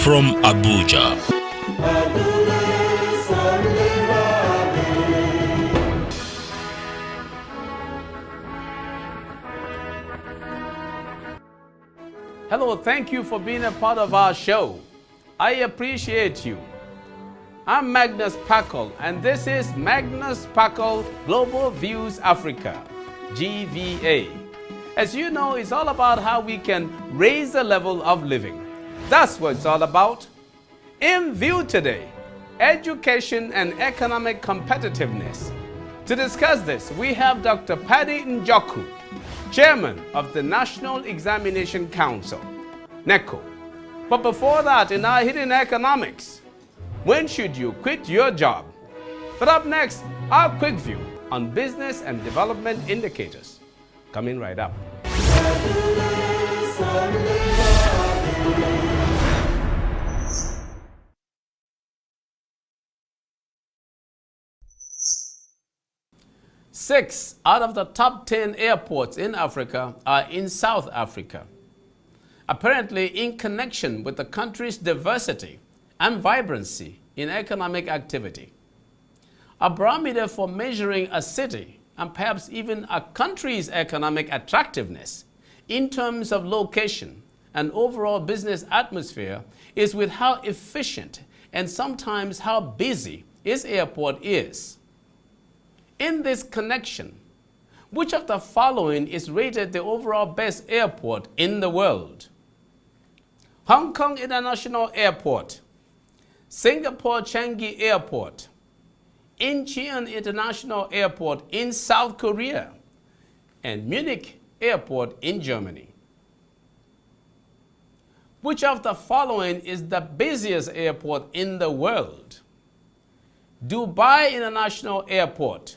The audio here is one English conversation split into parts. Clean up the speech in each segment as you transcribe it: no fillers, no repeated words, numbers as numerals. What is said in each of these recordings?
from Abuja. Hello, thank you for being a part of our show. I appreciate you. I'm Magnus Packle, and this is Magnus Packle Global Views Africa, GVA. As you know, it's all about how we can raise the level of living. That's what it's all about. In view today, education and economic competitiveness. To discuss this, we have Dr. Paddy Njoku, Chairman of the National Examination Council, NECO. But before that, in our hidden economics, when should you quit your job? But up next, our quick view on business and development indicators. Coming right up. 6 out of the top 10 airports in Africa are in South Africa, apparently in connection with the country's diversity and vibrancy in economic activity. A barometer for measuring a city and perhaps even a country's economic attractiveness in terms of location and overall business atmosphere is with how efficient and sometimes how busy its airport is. In this connection, which of the following is rated the overall best airport in the world? Hong Kong International Airport, Singapore Changi Airport, Incheon International Airport in South Korea, and Munich Airport in Germany. Which of the following is the busiest airport in the world? Dubai International Airport,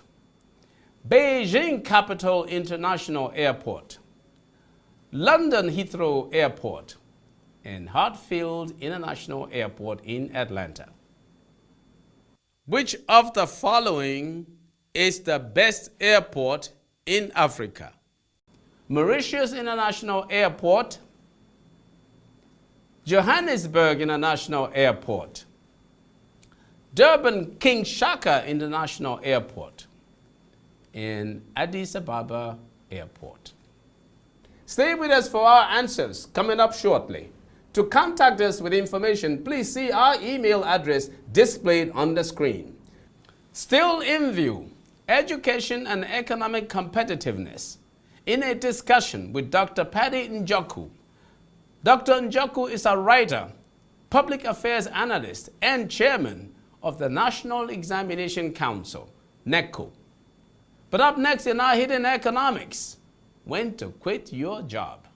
Beijing Capital International Airport, London Heathrow Airport, and Hartsfield International Airport in Atlanta. Which of the following is the best airport in Africa? Mauritius International Airport, Johannesburg International Airport, Durban King Shaka International Airport, and Addis Ababa Airport. Stay with us for our answers coming up shortly. To contact us with information, please see our email address displayed on the screen. Still in view, education and economic competitiveness. In a discussion with Dr. Paddy Njoku. Dr. Njoku is a writer, public affairs analyst, and chairman of the National Examination Council, NECO. But up next in our hidden economics, when to quit your job.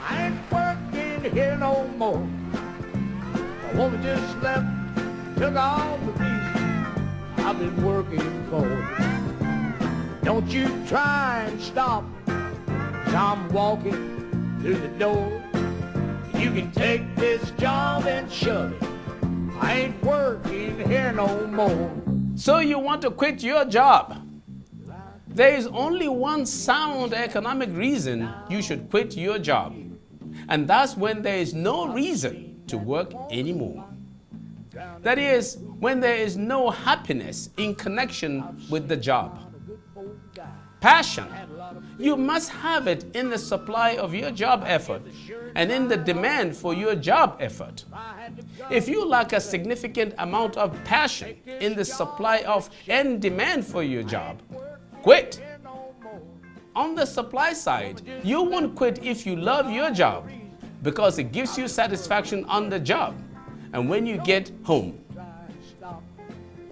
I ain't working here no more. My woman just left, took all the peace I've been working for. Don't you try and stop as I'm walking through the door. You can take this job and shove it. I ain't working here no more. So you want to quit your job? There is only one sound economic reason you should quit your job. And that's when there is no reason to work anymore. That is, when there is no happiness in connection with the job. Passion. You must have it in the supply of your job effort and in the demand for your job effort. If you lack a significant amount of passion in the supply of and demand for your job, quit. On the supply side, you won't quit if you love your job because it gives you satisfaction on the job and when you get home.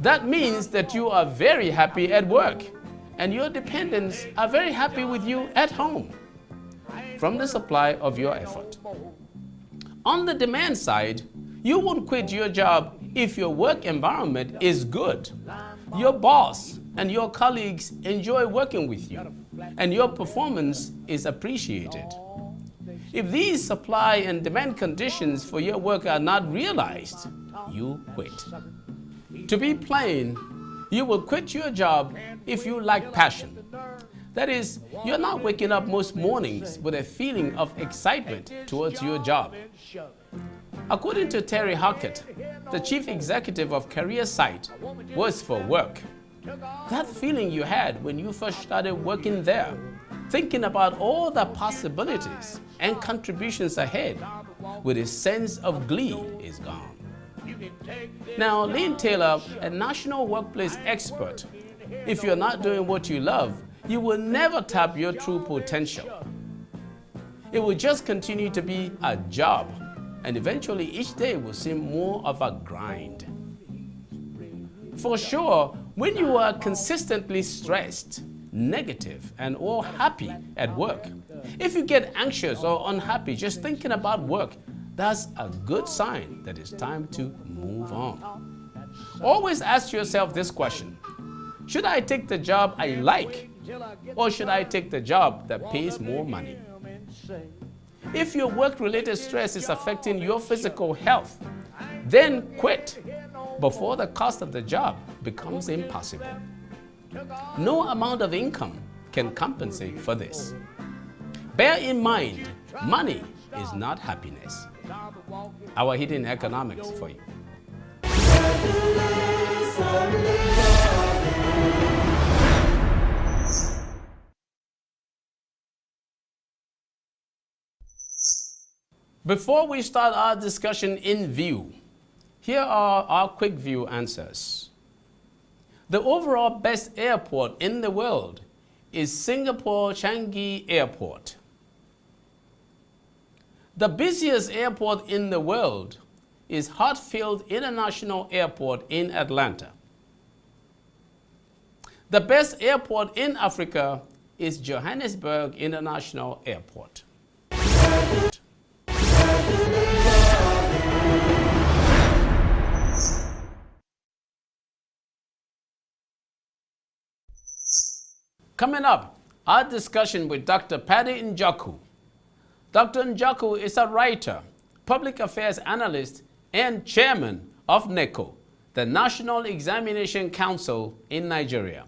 That means that you are very happy at work and your dependents are very happy with you at home from the supply of your effort. On the demand side, you won't quit your job if your work environment is good, your boss and your colleagues enjoy working with you, and your performance is appreciated. If these supply and demand conditions for your work are not realized, you quit. To be plain, you will quit your job if you lack passion. That is, you're not waking up most mornings with a feeling of excitement towards your job. According to Terry Hackett, the chief executive of Career Site, Words for Work, that feeling you had when you first started working there, thinking about all the possibilities and contributions ahead with a sense of glee, is gone. Now, Lynn Taylor, a national workplace expert, if you're not doing what you love, you will never tap your true potential. It will just continue to be a job, and eventually each day will seem more of a grind. For sure, when you are consistently stressed, negative, and or happy at work, if you get anxious or unhappy just thinking about work, that's a good sign that it's time to move on. Always ask yourself this question: should I take the job I like, or should I take the job that pays more money? If your work-related stress is affecting your physical health, then quit before the cost of the job becomes impossible. No amount of income can compensate for this. Bear in mind, money is not happiness. Our hidden economics for you. Before we start our discussion in view, here are our quick view answers. The overall best airport in the world is Singapore Changi Airport. The busiest airport in the world is Hartsfield International Airport in Atlanta. The best airport in Africa is Johannesburg International Airport. Coming up, our discussion with Dr. Paddy Njoku. Dr. Njoku is a writer, public affairs analyst, and chairman of NECO, the National Examination Council in Nigeria.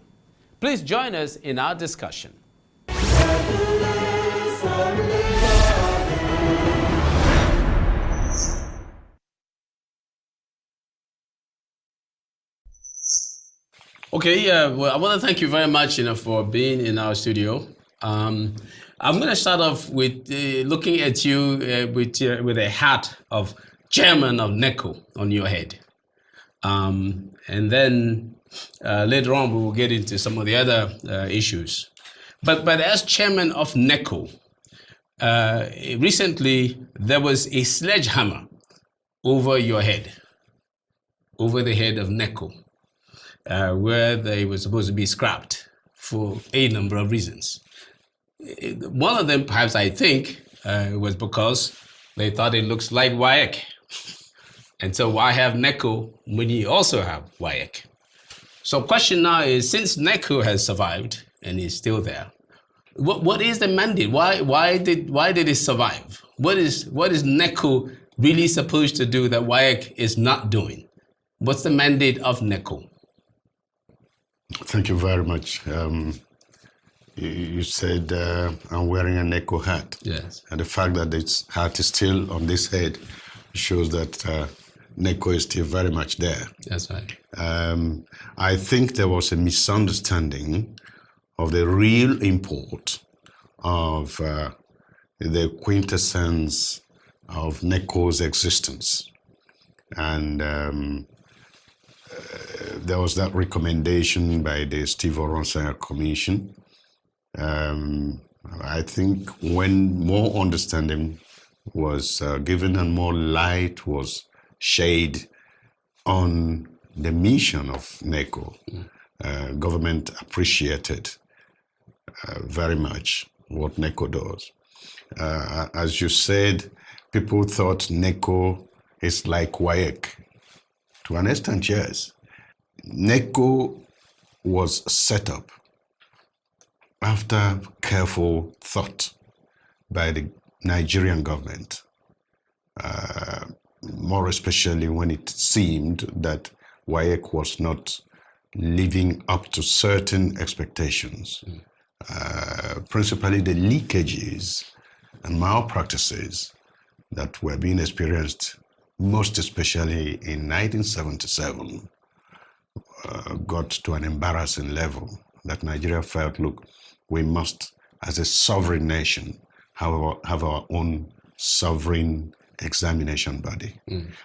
Please join us in our discussion. Okay, well, I want to thank you very much, for being in our studio. I'm going to start off with looking at you with a hat of chairman of NECO on your head, and then later on we will get into some of the other issues. But as chairman of NECO, recently there was a sledgehammer over your head, over the head of NECO. Where they were supposed to be scrapped for a number of reasons. One of them, perhaps I think, was because they thought it looks like WAEC. And so why have NECO when you also have WAEC? So question now is, since NECO has survived and is still there, what is the mandate? Why did it survive? What is NECO really supposed to do that WAEC is not doing? What's the mandate of NECO? Thank you very much. You said I'm wearing a NECO hat. Yes. And the fact that this hat is still on this head shows that NECO is still very much there. That's right. I think there was a misunderstanding of the real import of the quintessence of NECO's existence. And there was that recommendation by the Steve Oronsaga Commission. I think when more understanding was given and more light was shed on the mission of NECO, government appreciated very much what NECO does. As you said, people thought NECO is like WAEC. To an extent, yes. NECO was set up after careful thought by the Nigerian government, more especially when it seemed that WAEC was not living up to certain expectations. Principally the leakages and malpractices that were being experienced, most especially in 1977, got to an embarrassing level that Nigeria felt, look, we must, as a sovereign nation, have our own sovereign examination body.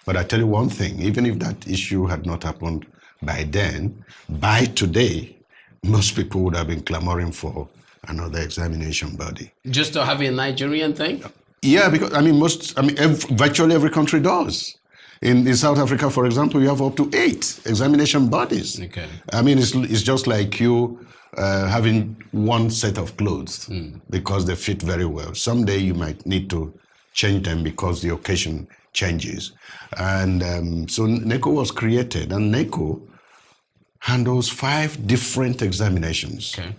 But I tell you one thing, even if that issue had not happened by then, by today, most people would have been clamoring for another examination body. Just to have a Nigerian thing? Yeah, because virtually every country does. In South Africa, for example, you have up to 8 examination bodies. Okay. I mean, it's just like you having one set of clothes because they fit very well. Someday you might need to change them because the occasion changes. And so NECO was created, and NECO handles 5 different examinations. Okay.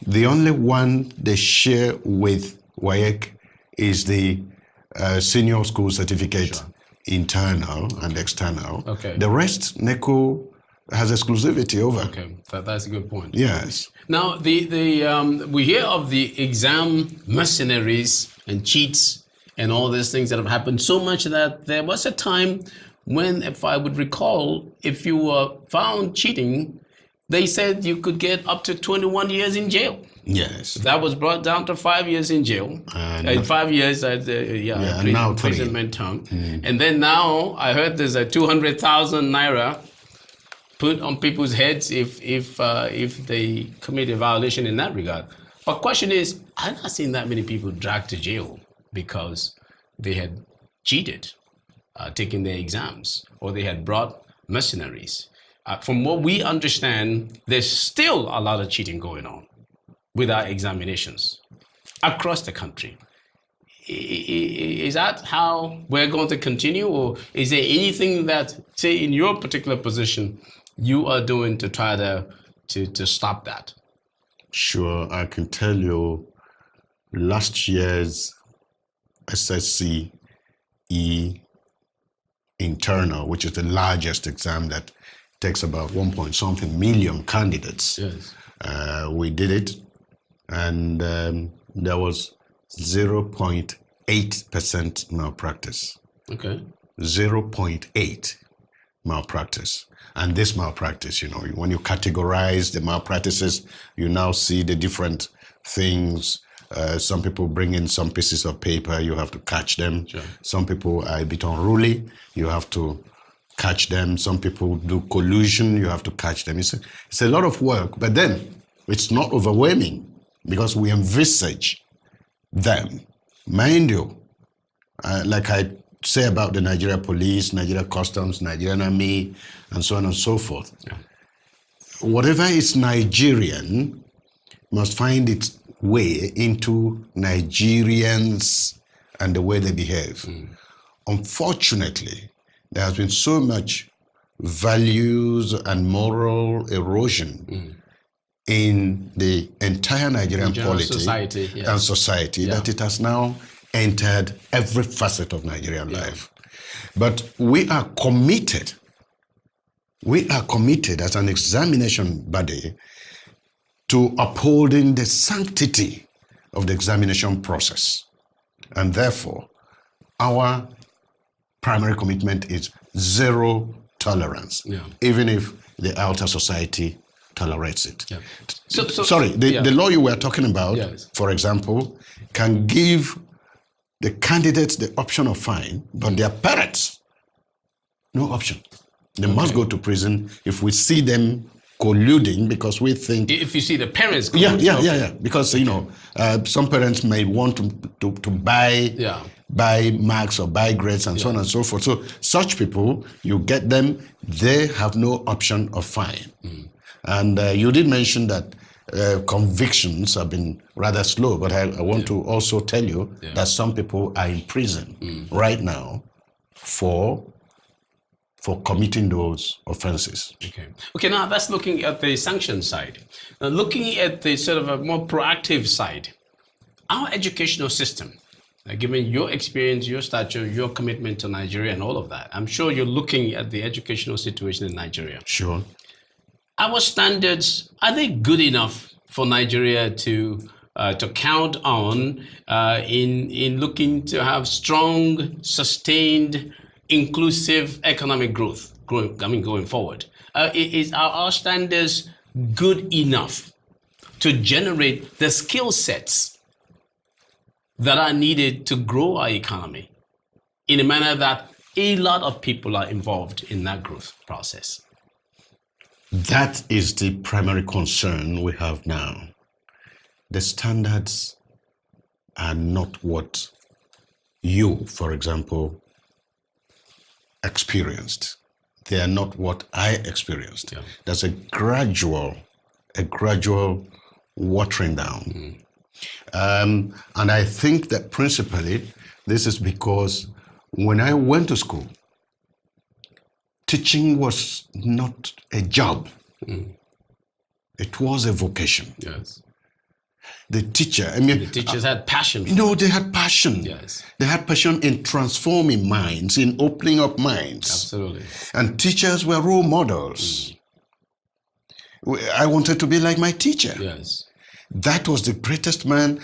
The only one they share with WAEC is the senior school certificate, internal and external. Okay. The rest, NECO has exclusivity over. Okay, that's a good point. Yes. Now, we hear of the exam mercenaries and cheats and all these things that have happened so much that there was a time when, if I would recall, if you were found cheating, they said you could get up to 21 years in jail. Yes. That was brought down to 5 years in jail. And 5 years, and now 3. imprisonment term. And then now I heard there's a 200,000 naira put on people's heads if they commit a violation in that regard. But question is, I've not seen that many people dragged to jail because they had cheated, taking their exams, or they had brought mercenaries. From what we understand, there's still a lot of cheating going on with our examinations across the country. Is that how we're going to continue, or is there anything that, say, in your particular position, you are doing to try to stop that? Sure, I can tell you last year's SSCE internal, which is the largest exam that takes about 1.something million candidates. Yes. We did it, and there was 0.8% malpractice. Okay. 0.8 malpractice. And this malpractice, when you categorize the malpractices, you now see the different things. Some people bring in some pieces of paper, you have to catch them. Sure. Some people are a bit unruly, you have to catch them. Some people do collusion, you have to catch them. It's a lot of work, but then it's not overwhelming because we envisage them. Mind you, like I say about the Nigeria Police, Nigeria Customs, Nigerian Army, and so on and so forth. Yeah. Whatever is Nigerian must find its way into Nigerians and the way they behave. Unfortunately, there has been so much values and moral erosion in the entire Nigerian polity society, yes. and society that it has now entered every facet of Nigerian life. But we are committed as an examination body to upholding the sanctity of the examination process. And therefore, our primary commitment is zero tolerance, even if the outer society tolerates it. Yeah. The law you were talking about, for example, can give the candidates the option of fine, but their parents, no option. They must go to prison if we see them colluding, because we think... If you see the parents... Because, some parents may want to buy marks or buy grades and so on and so forth. So such people, you get them, they have no option of fine. And you did mention that convictions have been rather slow, but I want to also tell you that some people are in prison right now for committing those offenses. Okay, now that's looking at the sanction side. Now, looking at the sort of a more proactive side, our educational system, Given your experience, your stature, your commitment to Nigeria and all of that, I'm sure you're looking at the educational situation in Nigeria. Sure. Our standards, are they good enough for Nigeria to count on in looking to have strong, sustained, inclusive economic growth going forward? Are our standards good enough to generate the skill sets that are needed to grow our economy in a manner that a lot of people are involved in that growth process? That is the primary concern we have now. The standards are not what you, for example, experienced. They are not what I experienced. Yeah. There's a gradual watering down. And I think that principally, this is because when I went to school, teaching was not a job. It was a vocation. Yes. The teacher, The teachers had passion. they had passion. Yes. They had passion in transforming minds, in opening up minds. Absolutely. And teachers were role models. I wanted to be like my teacher. Yes. That was the greatest man.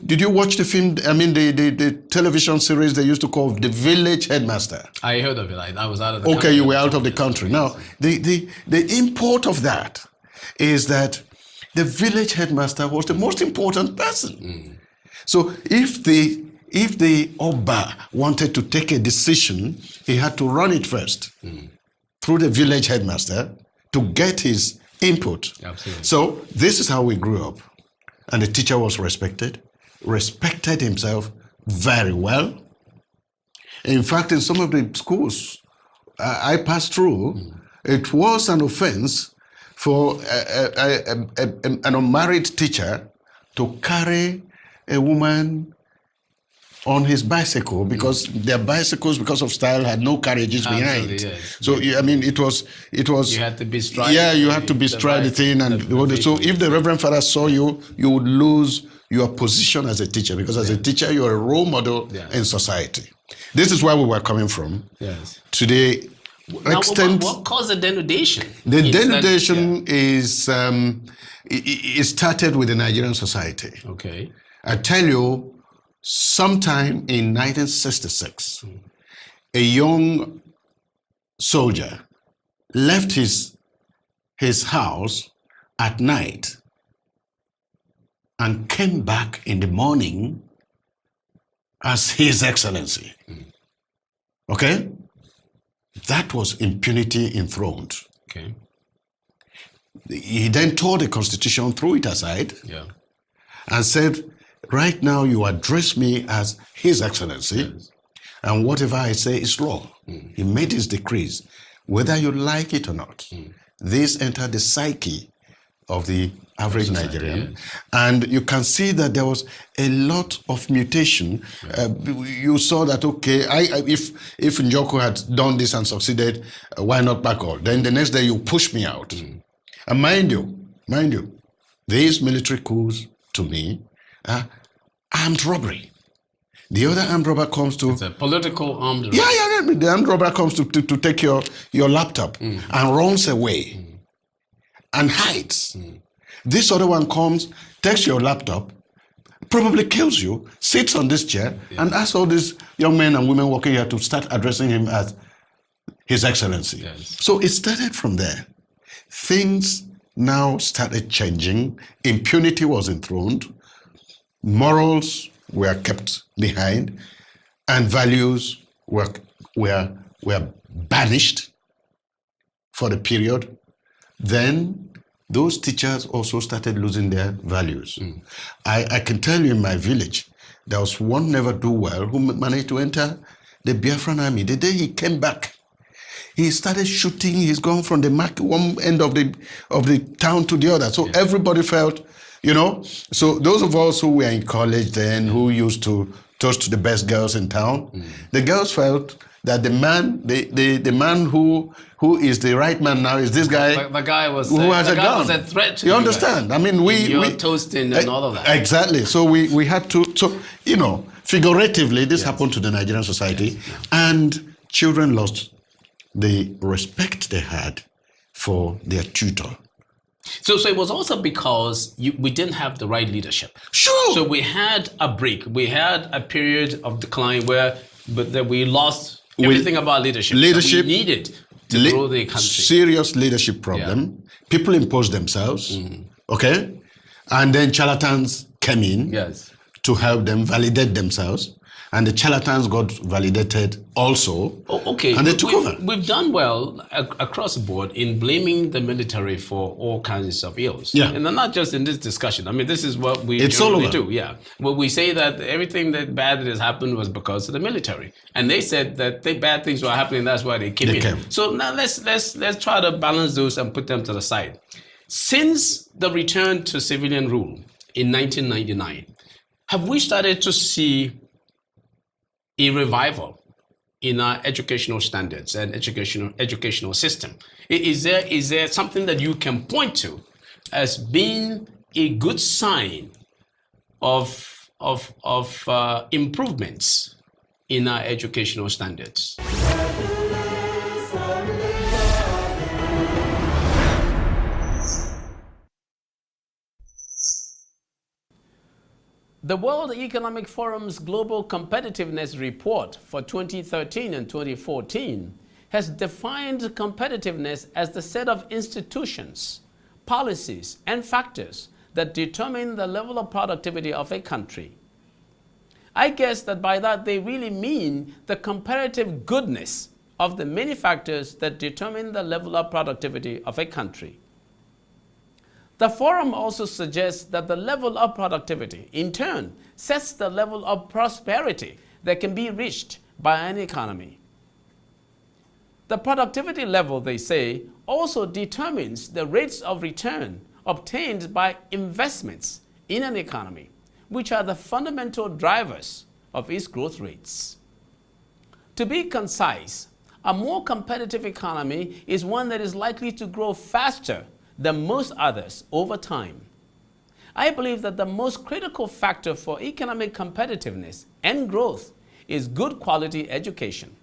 Did you watch the film, the television series they used to call The Village Headmaster? I heard of it. I was out of the country. Okay, you were out of the country. Now, the import of that is that the village headmaster was the most important person. So if the Oba wanted to take a decision, he had to run it first through the village headmaster to get his input. Absolutely. So this is how we grew up. And the teacher was respected himself very well. In fact, in some of the schools I passed through, it was an offense for an unmarried teacher to carry a woman on his bicycle because their bicycles, because of style, had no carriages behind. Yes. So it was. You had to bestride. Yeah, you had to bestride the thing, and so if the Reverend Father saw you, you would lose your position as a teacher because as a teacher you're a role model in society. This is where we were coming from. Yes. Today. Now, what caused the denudation? The denudation is it started with the Nigerian society. Okay. I tell you, sometime in 1966, a young soldier left his house at night and came back in the morning as His Excellency. Okay? That was impunity enthroned. Okay. He then tore the Constitution, threw it aside, and said, right now you address me as His Excellency, and whatever I say is law. He made his decrees, whether you like it or not. This entered the psyche of the average Nigerian. And you can see that there was a lot of mutation. You saw that, okay, if Njoku had done this and succeeded, why not back all? Then the next day you push me out. And mind you, these military coups, to me, are armed robbery. The other armed robber comes to... It's a political armed robber. Yeah. The armed robber comes to take your laptop and runs away and hides. This other one comes, takes your laptop, probably kills you, sits on this chair, and asks all these young men and women working here to start addressing him as His Excellency. Yes. So it started from there. Things now started changing. Impunity was enthroned. Morals were kept behind, and values were banished for the period. Then those teachers also started losing their values. I can tell you in my village, there was one never-do-well who managed to enter the Biafran army. The day he came back, he started shooting. He's gone from the one end of the town to the other. So everybody felt, so those of us who were in college then, who used to toast the best girls in town, the girls felt that the man who is the right man now is this guy. The guy was who has a gun. Was a threat to you understand? I mean, You're toasting and all of that. Exactly. So we had to. So Figuratively, this happened to the Nigerian society, and children lost the respect they had for their tutor. So it was also because we didn't have the right leadership. Sure. So we had a break. We had a period of decline where we lost everything about leadership. Leadership. So we needed to grow the country. Serious leadership problem. People imposed themselves. Okay? And then charlatans came in to help them validate themselves. And the charlatans got validated also. And they took over. We've done well across the board in blaming the military for all kinds of ills. Yeah. And not just in this discussion. I mean, this is what we It's all over. do. Yeah. Well, we say that everything bad that has happened was because of the military. And they said that bad things were happening, that's why they came in. So now let's try to balance those and put them to the side. Since the return to civilian rule in 1999, have we started to see a revival in our educational standards and educational system? Is there something that you can point to as being a good sign of improvements in our educational standards? The World Economic Forum's Global Competitiveness Report for 2013 and 2014 has defined competitiveness as the set of institutions, policies, and factors that determine the level of productivity of a country. I guess that by that they really mean the comparative goodness of the many factors that determine the level of productivity of a country. The forum also suggests that the level of productivity, in turn, sets the level of prosperity that can be reached by an economy. The productivity level, they say, also determines the rates of return obtained by investments in an economy, which are the fundamental drivers of its growth rates. To be concise, a more competitive economy is one that is likely to grow faster than most others over time. I believe that the most critical factor for economic competitiveness and growth is good quality education.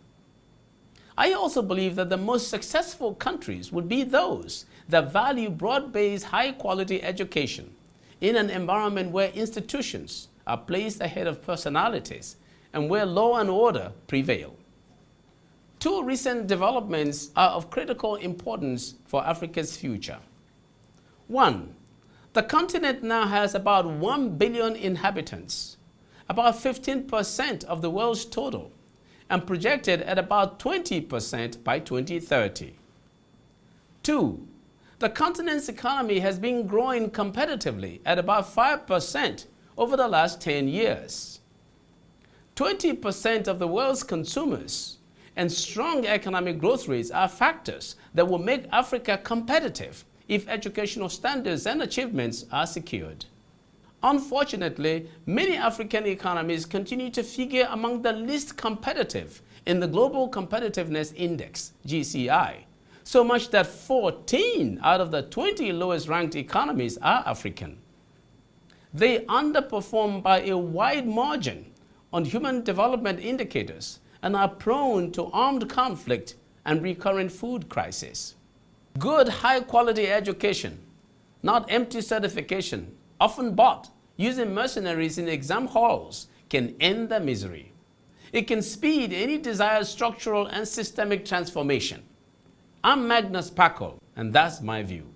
I also believe that the most successful countries would be those that value broad-based, high-quality education in an environment where institutions are placed ahead of personalities and where law and order prevail. Two recent developments are of critical importance for Africa's future. One, the continent now has about 1 billion inhabitants, about 15% of the world's total, and projected at about 20% by 2030. Two, the continent's economy has been growing competitively at about 5% over the last 10 years. 20% of the world's consumers and strong economic growth rates are factors that will make Africa competitive if educational standards and achievements are secured. Unfortunately, many African economies continue to figure among the least competitive in the Global Competitiveness Index, GCI, so much that 14 out of the 20 lowest ranked economies are African. They underperform by a wide margin on human development indicators and are prone to armed conflict and recurrent food crisis. Good high-quality education, not empty certification, often bought using mercenaries in exam halls, can end the misery. It can speed any desired structural and systemic transformation. I'm Magnus Packel, and that's my view.